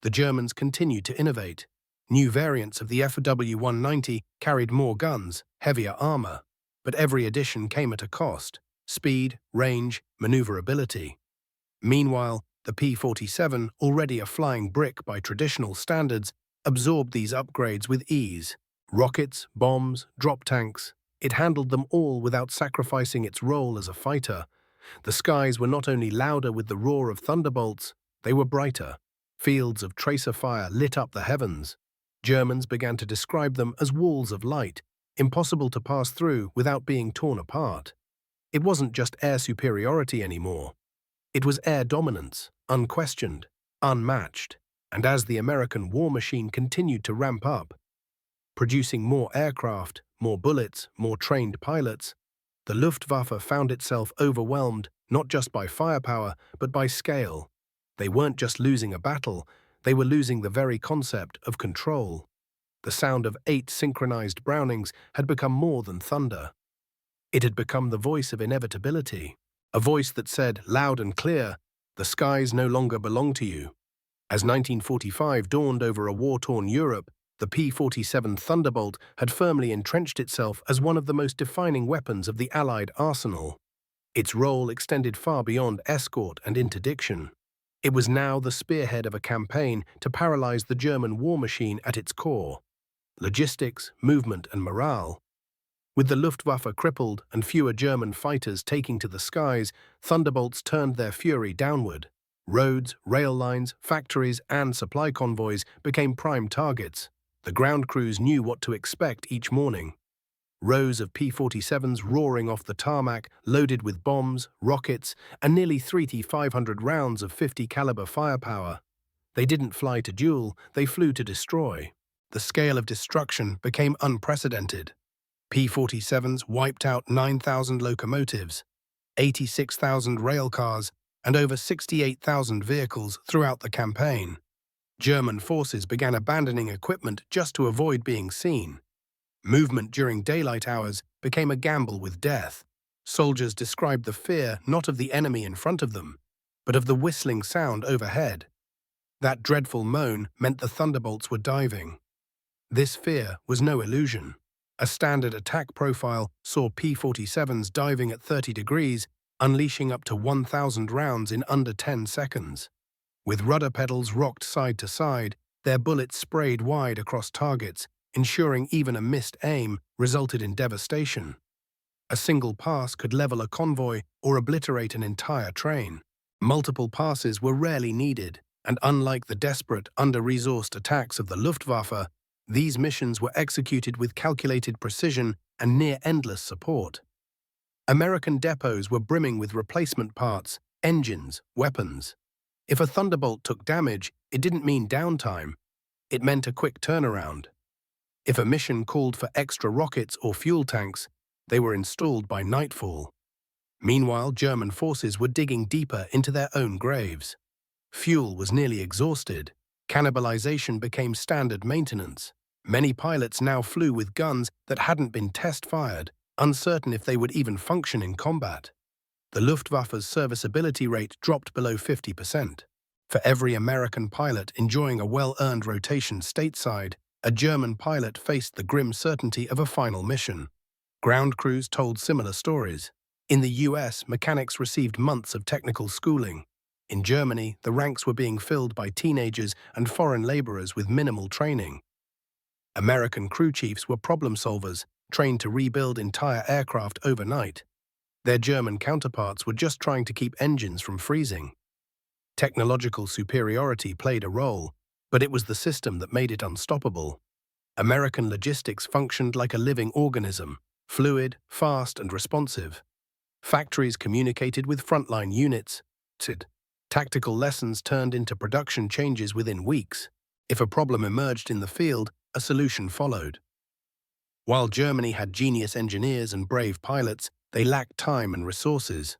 The Germans continued to innovate. New variants of the FW-190 carried more guns, heavier armor, but every addition came at a cost: speed, range, maneuverability. Meanwhile, the P-47, already a flying brick by traditional standards, absorbed these upgrades with ease. Rockets, bombs, drop tanks, it handled them all without sacrificing its role as a fighter. The skies were not only louder with the roar of thunderbolts, they were brighter. Fields of tracer fire lit up the heavens. Germans began to describe them as walls of light, impossible to pass through without being torn apart. It wasn't just air superiority anymore. It was air dominance, unquestioned, unmatched. And as the American war machine continued to ramp up, producing more aircraft, more bullets, more trained pilots, The Luftwaffe found itself overwhelmed not just by firepower, but by scale. They weren't just losing a battle, they were losing the very concept of control. The sound of 8 synchronized Brownings had become more than thunder. It had become the voice of inevitability, a voice that said, loud and clear, "The skies no longer belong to you." As 1945 dawned over a war-torn Europe, the P-47 Thunderbolt had firmly entrenched itself as one of the most defining weapons of the Allied arsenal. Its role extended far beyond escort and interdiction. It was now the spearhead of a campaign to paralyze the German war machine at its core. Logistics, movement, and morale. With the Luftwaffe crippled and fewer German fighters taking to the skies, Thunderbolts turned their fury downward. Roads, rail lines, factories, and supply convoys became prime targets. The ground crews knew what to expect each morning. Rows of P-47s roaring off the tarmac, loaded with bombs, rockets, and nearly 3,500 rounds of 50 caliber firepower. They didn't fly to duel, they flew to destroy. The scale of destruction became unprecedented. P-47s wiped out 9,000 locomotives, 86,000 rail cars, and over 68,000 vehicles throughout the campaign. German forces began abandoning equipment just to avoid being seen. Movement during daylight hours became a gamble with death. Soldiers described the fear not of the enemy in front of them, but of the whistling sound overhead. That dreadful moan meant the Thunderbolts were diving. This fear was no illusion. A standard attack profile saw P-47s diving at 30 degrees, unleashing up to 1,000 rounds in under 10 seconds. With rudder pedals rocked side to side, their bullets sprayed wide across targets, ensuring even a missed aim resulted in devastation. A single pass could level a convoy or obliterate an entire train. Multiple passes were rarely needed, and unlike the desperate, under-resourced attacks of the Luftwaffe, these missions were executed with calculated precision and near-endless support. American depots were brimming with replacement parts, engines, weapons. If a Thunderbolt took damage, it didn't mean downtime. It meant a quick turnaround. If a mission called for extra rockets or fuel tanks, they were installed by nightfall. Meanwhile, German forces were digging deeper into their own graves. Fuel was nearly exhausted. Cannibalization became standard maintenance. Many pilots now flew with guns that hadn't been test-fired, uncertain if they would even function in combat. The Luftwaffe's serviceability rate dropped below 50%. For every American pilot enjoying a well-earned rotation stateside, a German pilot faced the grim certainty of a final mission. Ground crews told similar stories. In the US, mechanics received months of technical schooling. In Germany, the ranks were being filled by teenagers and foreign laborers with minimal training. American crew chiefs were problem solvers, trained to rebuild entire aircraft overnight. Their German counterparts were just trying to keep engines from freezing. Technological superiority played a role, but it was the system that made it unstoppable. American logistics functioned like a living organism, fluid, fast, and responsive. Factories communicated with frontline units. Tactical lessons turned into production changes within weeks. If a problem emerged in the field, a solution followed. While Germany had genius engineers and brave pilots, they lacked time and resources.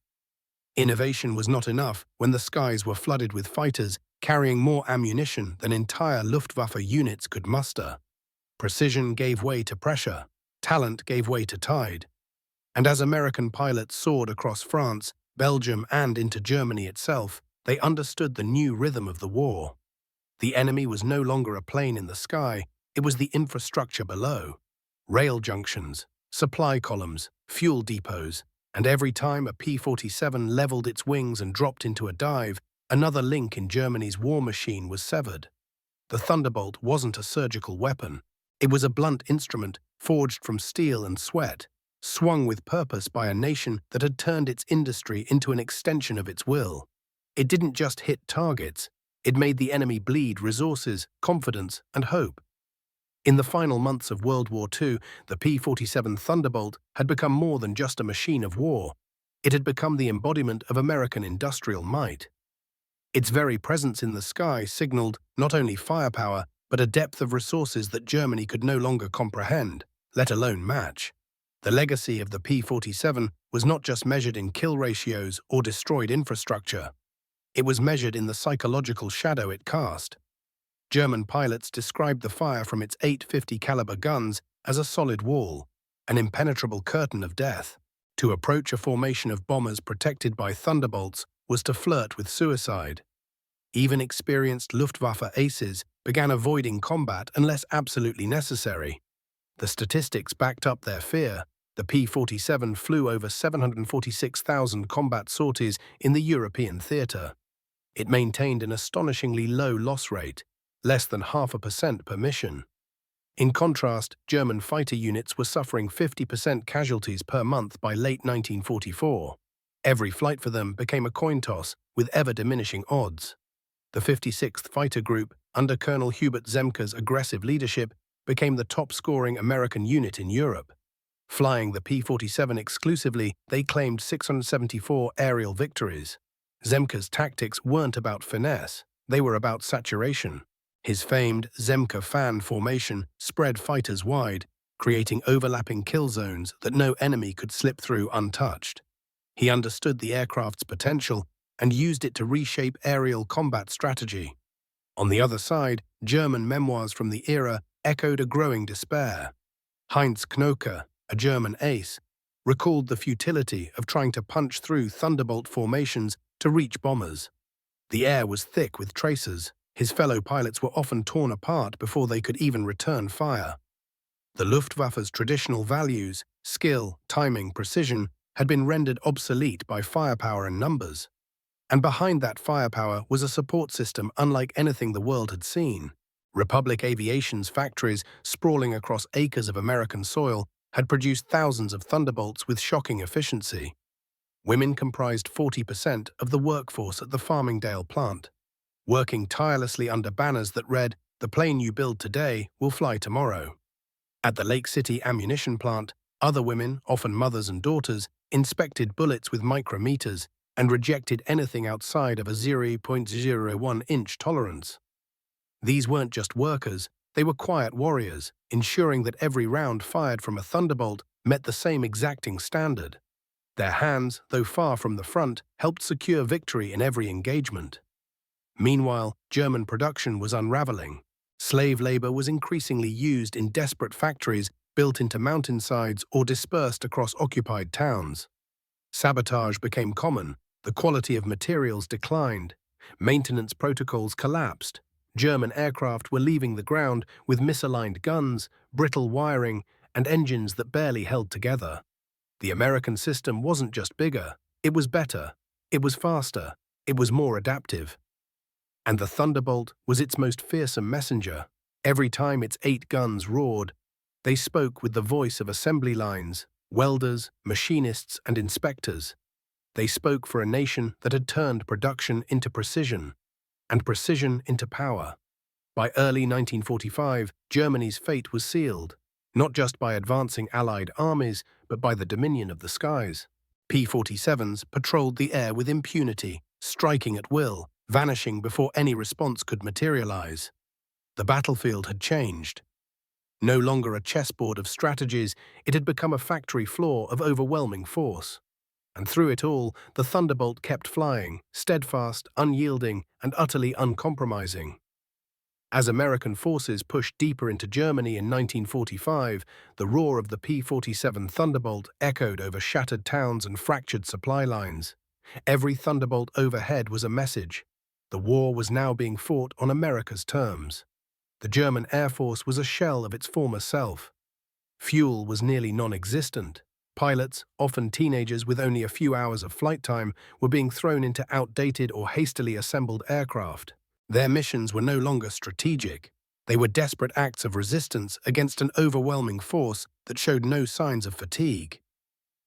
Innovation was not enough when the skies were flooded with fighters carrying more ammunition than entire Luftwaffe units could muster. Precision gave way to pressure, talent gave way to tide. And as American pilots soared across France, Belgium, and into Germany itself, they understood the new rhythm of the war. The enemy was no longer a plane in the sky, it was the infrastructure below. Rail junctions, supply columns, fuel depots, and every time a P-47 leveled its wings and dropped into a dive, another link in Germany's war machine was severed. The Thunderbolt wasn't a surgical weapon. It was a blunt instrument forged from steel and sweat, swung with purpose by a nation that had turned its industry into an extension of its will. It didn't just hit targets, it made the enemy bleed resources, confidence, and hope. In the final months of World War II, the P-47 Thunderbolt had become more than just a machine of war. It had become the embodiment of American industrial might. Its very presence in the sky signaled not only firepower, but a depth of resources that Germany could no longer comprehend, let alone match. The legacy of the P-47 was not just measured in kill ratios or destroyed infrastructure. It was measured in the psychological shadow it cast. German pilots described the fire from its 850 caliber guns as a solid wall, an impenetrable curtain of death. To approach a formation of bombers protected by Thunderbolts was to flirt with suicide. Even experienced Luftwaffe aces began avoiding combat unless absolutely necessary. The statistics backed up their fear. The P-47 flew over 746,000 combat sorties in the European theatre. It maintained an astonishingly low loss rate, less than 0.5% per mission. In contrast, German fighter units were suffering 50% casualties per month by late 1944. Every flight for them became a coin toss with ever-diminishing odds. The 56th Fighter Group, under Colonel Hubert Zemke's aggressive leadership, became the top-scoring American unit in Europe. Flying the P-47 exclusively, they claimed 674 aerial victories. Zemke's tactics weren't about finesse, they were about saturation. His famed Zemke fan formation spread fighters wide, creating overlapping kill zones that no enemy could slip through untouched. He understood the aircraft's potential and used it to reshape aerial combat strategy. On the other side, German memoirs from the era echoed a growing despair. Heinz Knoke, a German ace, recalled the futility of trying to punch through Thunderbolt formations to reach bombers. The air was thick with tracers. His fellow pilots were often torn apart before they could even return fire. The Luftwaffe's traditional values, skill, timing, precision, had been rendered obsolete by firepower and numbers. And behind that firepower was a support system unlike anything the world had seen. Republic Aviation's factories, sprawling across acres of American soil, had produced thousands of Thunderbolts with shocking efficiency. Women comprised 40% of the workforce at the Farmingdale plant, working tirelessly under banners that read, "The plane you build today will fly tomorrow." At the Lake City ammunition plant, other women, often mothers and daughters, inspected bullets with micrometers and rejected anything outside of a 0.01-inch tolerance. These weren't just workers, they were quiet warriors, ensuring that every round fired from a Thunderbolt met the same exacting standard. Their hands, though far from the front, helped secure victory in every engagement. Meanwhile, German production was unraveling. Slave labor was increasingly used in desperate factories built into mountainsides or dispersed across occupied towns. Sabotage became common, the quality of materials declined, maintenance protocols collapsed. German aircraft were leaving the ground with misaligned guns, brittle wiring, and engines that barely held together. The American system wasn't just bigger, it was better, it was faster, it was more adaptive. And the Thunderbolt was its most fearsome messenger. Every time its 8 guns roared, they spoke with the voice of assembly lines, welders, machinists, and inspectors. They spoke for a nation that had turned production into precision, and precision into power. By early 1945, Germany's fate was sealed, not just by advancing Allied armies, but by the dominion of the skies. P-47s patrolled the air with impunity, striking at will, vanishing before any response could materialize. The battlefield had changed. No longer a chessboard of strategies, it had become a factory floor of overwhelming force. And through it all, the Thunderbolt kept flying, steadfast, unyielding, and utterly uncompromising. As American forces pushed deeper into Germany in 1945, the roar of the P-47 Thunderbolt echoed over shattered towns and fractured supply lines. Every Thunderbolt overhead was a message. The war was now being fought on America's terms. The German Air Force was a shell of its former self. Fuel was nearly non-existent. Pilots, often teenagers with only a few hours of flight time, were being thrown into outdated or hastily assembled aircraft. Their missions were no longer strategic. They were desperate acts of resistance against an overwhelming force that showed no signs of fatigue.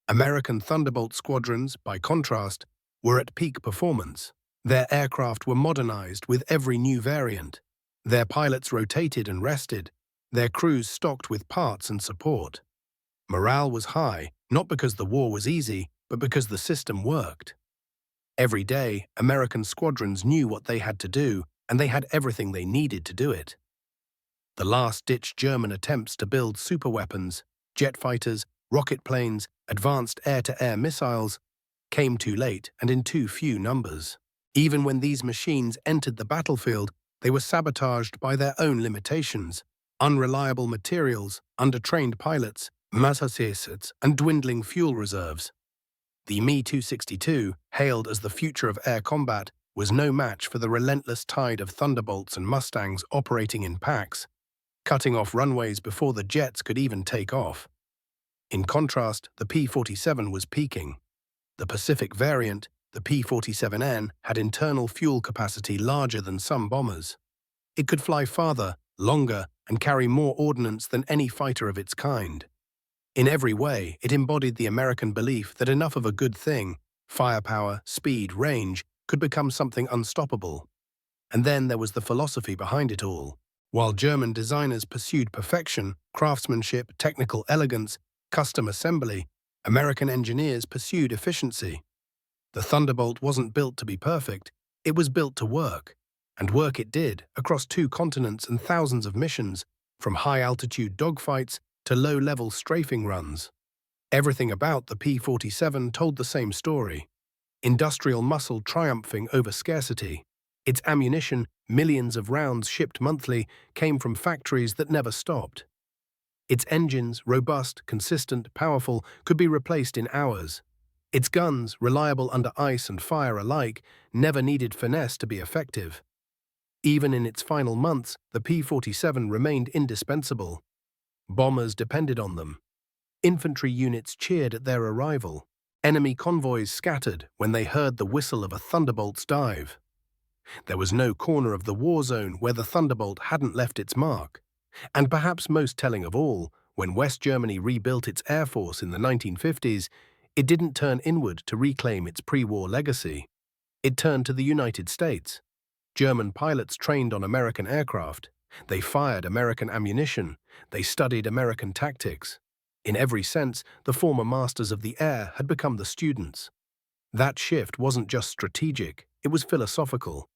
American Thunderbolt squadrons, by contrast, were at peak performance. Their aircraft were modernized with every new variant. Their pilots rotated and rested, their crews stocked with parts and support. Morale was high, not because the war was easy, but because the system worked. Every day, American squadrons knew what they had to do, and they had everything they needed to do it. The last-ditch German attempts to build superweapons, jet fighters, rocket planes, advanced air-to-air missiles, came too late and in too few numbers. Even when these machines entered the battlefield, they were sabotaged by their own limitations: unreliable materials, undertrained pilots, massasets, and dwindling fuel reserves. The Me-262, hailed as the future of air combat, was no match for the relentless tide of Thunderbolts and Mustangs operating in packs, cutting off runways before the jets could even take off. In contrast, the P-47 was peaking. The Pacific variant, the P-47N, had internal fuel capacity larger than some bombers. It could fly farther, longer, and carry more ordnance than any fighter of its kind. In every way, it embodied the American belief that enough of a good thing, firepower, speed, range, could become something unstoppable. And then there was the philosophy behind it all. While German designers pursued perfection, craftsmanship, technical elegance, custom assembly, American engineers pursued efficiency. The Thunderbolt wasn't built to be perfect, it was built to work. And work it did, across 2 continents and thousands of missions, from high-altitude dogfights to low-level strafing runs. Everything about the P-47 told the same story: industrial muscle triumphing over scarcity. Its ammunition, millions of rounds shipped monthly, came from factories that never stopped. Its engines, robust, consistent, powerful, could be replaced in hours. Its guns, reliable under ice and fire alike, never needed finesse to be effective. Even in its final months, the P-47 remained indispensable. Bombers depended on them. Infantry units cheered at their arrival. Enemy convoys scattered when they heard the whistle of a Thunderbolt's dive. There was no corner of the war zone where the Thunderbolt hadn't left its mark. And perhaps most telling of all, when West Germany rebuilt its air force in the 1950s, it didn't turn inward to reclaim its pre-war legacy. It turned to the United States. German pilots trained on American aircraft. They fired American ammunition. They studied American tactics. In every sense, the former masters of the air had become the students. That shift wasn't just strategic, it was philosophical.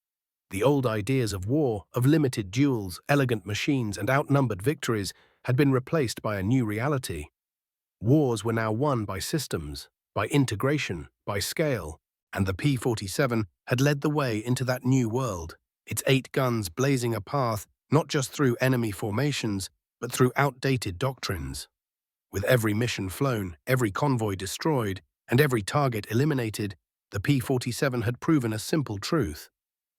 The old ideas of war, of limited duels, elegant machines, and outnumbered victories had been replaced by a new reality. Wars were now won by systems, by integration, by scale, and the P-47 had led the way into that new world, its 8 guns blazing a path not just through enemy formations, but through outdated doctrines. With every mission flown, every convoy destroyed, and every target eliminated, the P-47 had proven a simple truth.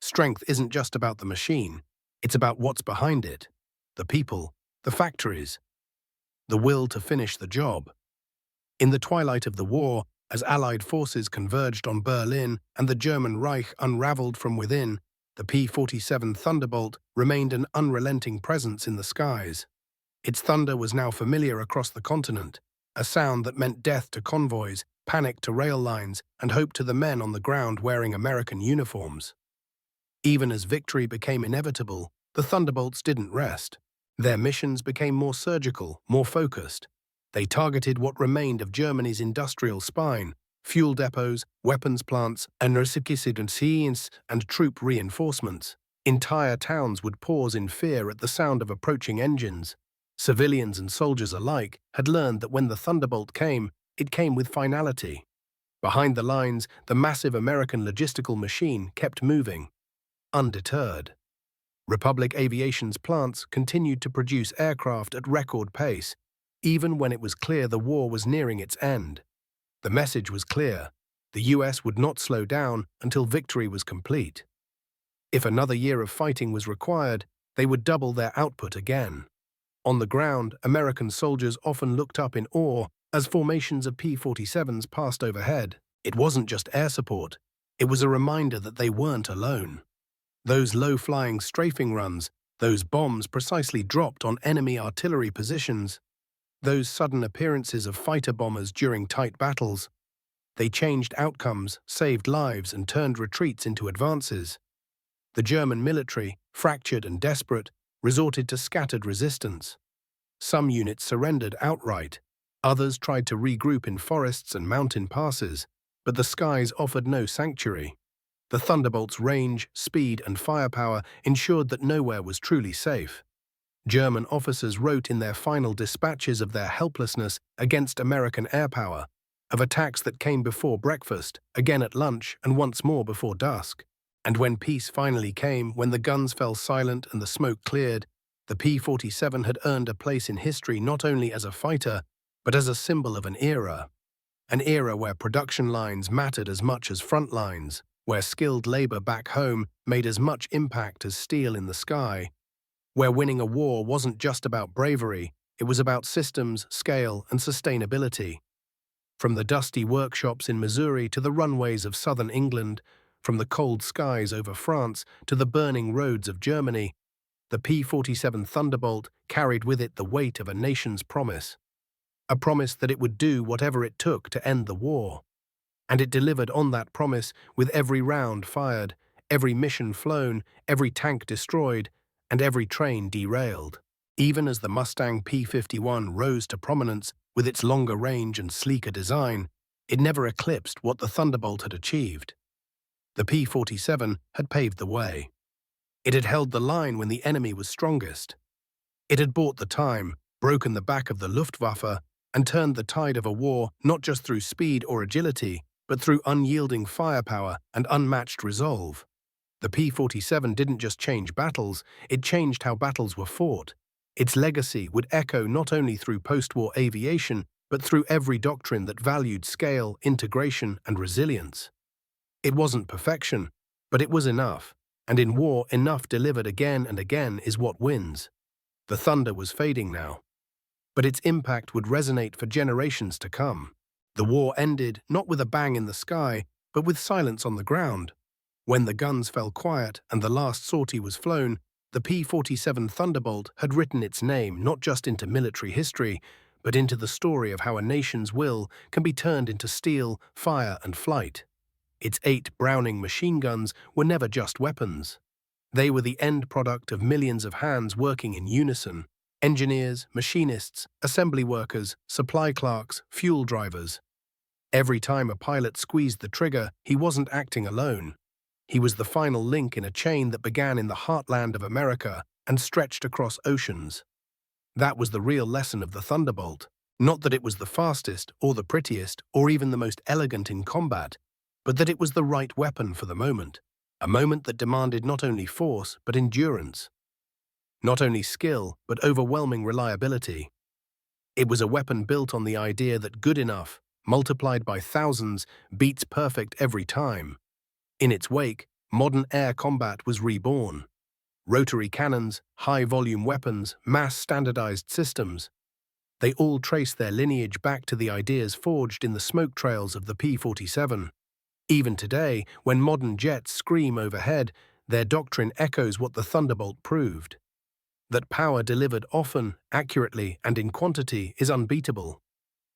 Strength isn't just about the machine, it's about what's behind it: the people, the factories, the will to finish the job. In the twilight of the war, as Allied forces converged on Berlin and the German Reich unraveled from within, the P-47 Thunderbolt remained an unrelenting presence in the skies. Its thunder was now familiar across the continent, a sound that meant death to convoys, panic to rail lines, and hope to the men on the ground wearing American uniforms. Even as victory became inevitable, the Thunderbolts didn't rest. Their missions became more surgical, more focused. They targeted what remained of Germany's industrial spine: fuel depots, weapons plants, and troop reinforcements. Entire towns would pause in fear at the sound of approaching engines. Civilians and soldiers alike had learned that when the Thunderbolt came, it came with finality. Behind the lines, the massive American logistical machine kept moving, undeterred. Republic Aviation's plants continued to produce aircraft at record pace, even when it was clear the war was nearing its end. The message was clear: the US would not slow down until victory was complete. If another year of fighting was required, they would double their output again. On the ground, American soldiers often looked up in awe as formations of P-47s passed overhead. It wasn't just air support, it was a reminder that they weren't alone. Those low-flying strafing runs, those bombs precisely dropped on enemy artillery positions, those sudden appearances of fighter bombers during tight battles, they changed outcomes, saved lives, and turned retreats into advances. The German military, fractured and desperate, resorted to scattered resistance. Some units surrendered outright. Others tried to regroup in forests and mountain passes, but the skies offered no sanctuary. The Thunderbolt's range, speed, and firepower ensured that nowhere was truly safe. German officers wrote in their final dispatches of their helplessness against American air power, of attacks that came before breakfast, again at lunch, and once more before dusk. And when peace finally came, when the guns fell silent and the smoke cleared, the P-47 had earned a place in history not only as a fighter, but as a symbol of an era where production lines mattered as much as front lines, where skilled labor back home made as much impact as steel in the sky, where winning a war wasn't just about bravery, it was about systems, scale, and sustainability. From the dusty workshops in Missouri to the runways of southern England, from the cold skies over France to the burning roads of Germany, the P-47 Thunderbolt carried with it the weight of a nation's promise. A promise that it would do whatever it took to end the war. And it delivered on that promise with every round fired, every mission flown, every tank destroyed, and every train derailed. Even as the Mustang P-51 rose to prominence with its longer range and sleeker design, it never eclipsed what the Thunderbolt had achieved. The P-47 had paved the way. It had held the line when the enemy was strongest. It had bought the time, broken the back of the Luftwaffe, and turned the tide of a war not just through speed or agility, but through unyielding firepower and unmatched resolve. The P-47 didn't just change battles, it changed how battles were fought. Its legacy would echo not only through post-war aviation, but through every doctrine that valued scale, integration, and resilience. It wasn't perfection, but it was enough, and in war, enough delivered again and again is what wins. The thunder was fading now, but its impact would resonate for generations to come. The war ended not with a bang in the sky, but with silence on the ground. When the guns fell quiet and the last sortie was flown, the P-47 Thunderbolt had written its name not just into military history, but into the story of how a nation's will can be turned into steel, fire, and flight. Its 8 Browning machine guns were never just weapons. They were the end product of millions of hands working in unison. Engineers, machinists, assembly workers, supply clerks, fuel drivers. Every time a pilot squeezed the trigger, he wasn't acting alone. He was the final link in a chain that began in the heartland of America and stretched across oceans. That was the real lesson of the Thunderbolt. Not that it was the fastest, or the prettiest, or even the most elegant in combat, but that it was the right weapon for the moment. A moment that demanded not only force, but endurance. Not only skill, but overwhelming reliability. It was a weapon built on the idea that good enough, multiplied by thousands, beats perfect every time. In its wake, modern air combat was reborn. Rotary cannons, high-volume weapons, mass-standardized systems. They all trace their lineage back to the ideas forged in the smoke trails of the P-47. Even today, when modern jets scream overhead, their doctrine echoes what the Thunderbolt proved. That power delivered often, accurately, and in quantity is unbeatable.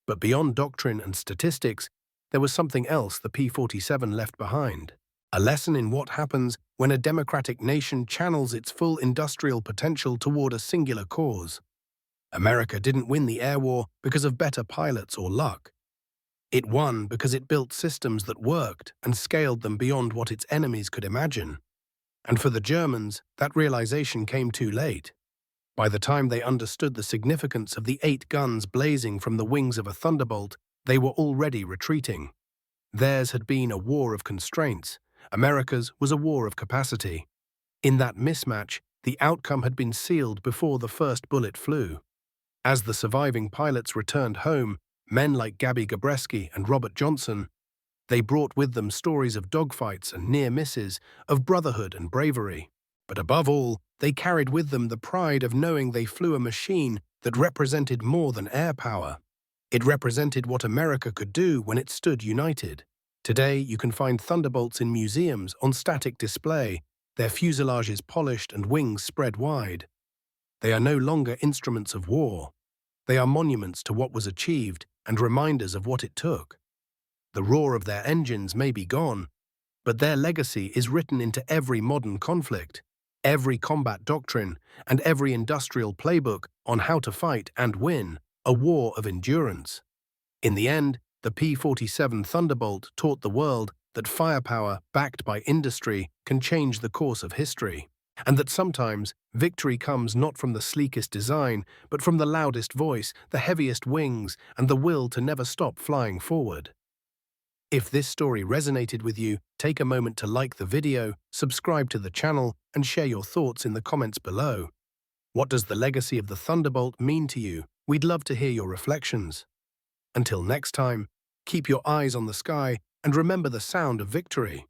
But beyond doctrine and statistics, there was something else the P-47 left behind. A lesson in what happens when a democratic nation channels its full industrial potential toward a singular cause. America didn't win the air war because of better pilots or luck. It won because it built systems that worked and scaled them beyond what its enemies could imagine. And for the Germans, that realization came too late. By the time they understood the significance of the 8 guns blazing from the wings of a Thunderbolt, they were already retreating. Theirs had been a war of constraints. America's was a war of capacity. In that mismatch, the outcome had been sealed before the first bullet flew. As the surviving pilots returned home, men like Gabby Gabreski and Robert Johnson, they brought with them stories of dogfights and near misses, of brotherhood and bravery. But above all, they carried with them the pride of knowing they flew a machine that represented more than air power. It represented what America could do when it stood united. Today, you can find Thunderbolts in museums on static display, their fuselages polished and wings spread wide. They are no longer instruments of war. They are monuments to what was achieved and reminders of what it took. The roar of their engines may be gone, but their legacy is written into every modern conflict, every combat doctrine, and every industrial playbook on how to fight and win a war of endurance. In the end, the P-47 Thunderbolt taught the world that firepower backed by industry can change the course of history. And that sometimes victory comes not from the sleekest design, but from the loudest voice, the heaviest wings, and the will to never stop flying forward. If this story resonated with you, take a moment to like the video, subscribe to the channel, and share your thoughts in the comments below. What does the legacy of the Thunderbolt mean to you? We'd love to hear your reflections. Until next time, keep your eyes on the sky and remember the sound of victory.